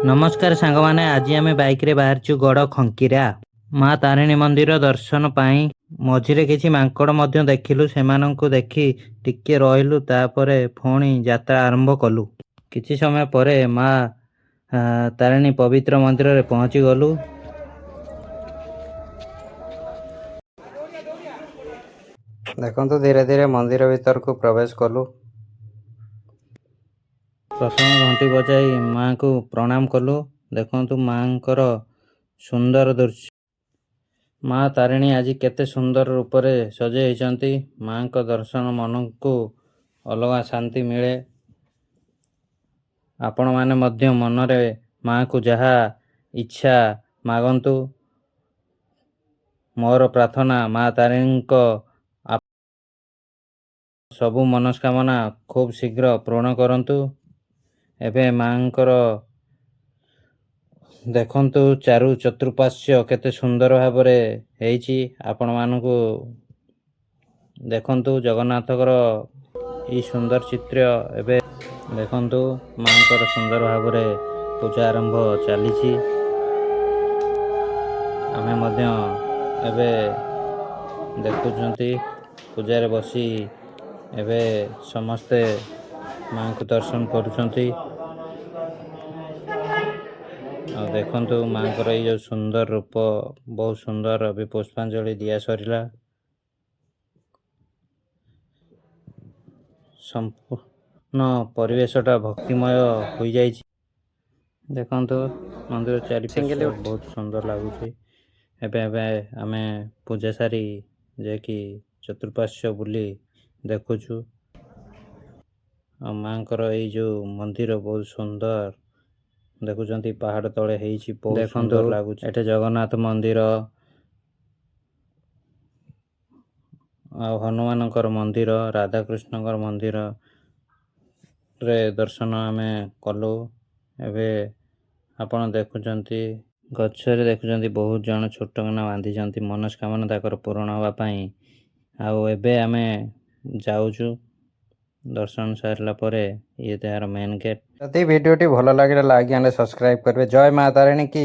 नमस्कार सांगमाने आज आम बाइक रे बाहरचु गड़ खंकीरा माँ तारिणी मंदिर दर्शन पाई मझिरे किछि मांकड़ मध्य देखिलु सेमानंकु देखि टिके रहिलु तापरे फोणी यात्रा आरंभ कलु। किछि समय परे माँ तारिणी पवित्र मंदिर रे पहुंची गलु। देखंतु धीरे धीरे मंदिर भीतर को प्रवेश कलु। प्रथम घंटी बजाई माँ को प्रणाम कलु। देखंतु माँकर सुंदर दृश्य। माँ तारिणी आज केते सुंदर रूप से सजे होती। माँ को दर्शन मन को अलग शांति मिले। आपण माने मध्य मनरे माँ को जहा इच्छा मागंतु। मोर प्रार्थना माँ तारिणी को सबु मनस्कामना खूब शीघ्र पूर्ण करंतु। एबे माँकर देखंतु चारु चतुर्पार्श्व केते सुंदर भाबरे हेइची। आपण मानकु देखंतु जगन्नाथकर ई सुंदर चित्र एबे देखंतु माँकर सुंदर भाबरे पूजा आरंभ चलीची। आमे मध्य एबे देखुचंती पूजा रे बसी एबे समस्ते माँ को दर्शन करुचंती। देखंतु माँकर ये जो सुंदर रूप बहुत सुंदर अभी पुष्पांजलि दिया सरिला। संपूर्ण परिवेशटा भक्तिमय हो जाइछि। देखंतु मंदिर चारिपार्श्व बहुत सुंदर लगुछि। एबे एबे आमे पूजा सारी जे कि चतुर्पार्श्व बुली देखुछु। माँकर ये जो मंदिर बहुत सुंदर देखुचंती पहाड़ तले हेइछि बहुत सुंदर लागुछि। एठे जगन्नाथ मंदिर हनुमानकर मंदिर राधाकृष्णकर मंदिर रे दर्शन आमे कलु। एबे आपण देखुचंती गच्छरे देखुचंती बहुत जन छोट कना बांधी चंती मनस्कामना ताकर पूर्ण होवा पई। आउ एबे आमे जाउछु दर्शन सारला परे ये तार मेन गेट। यदि वीडियोटी भल लागे लाइक एंड सब्सक्राइब करबे। जय मां तारिणी की।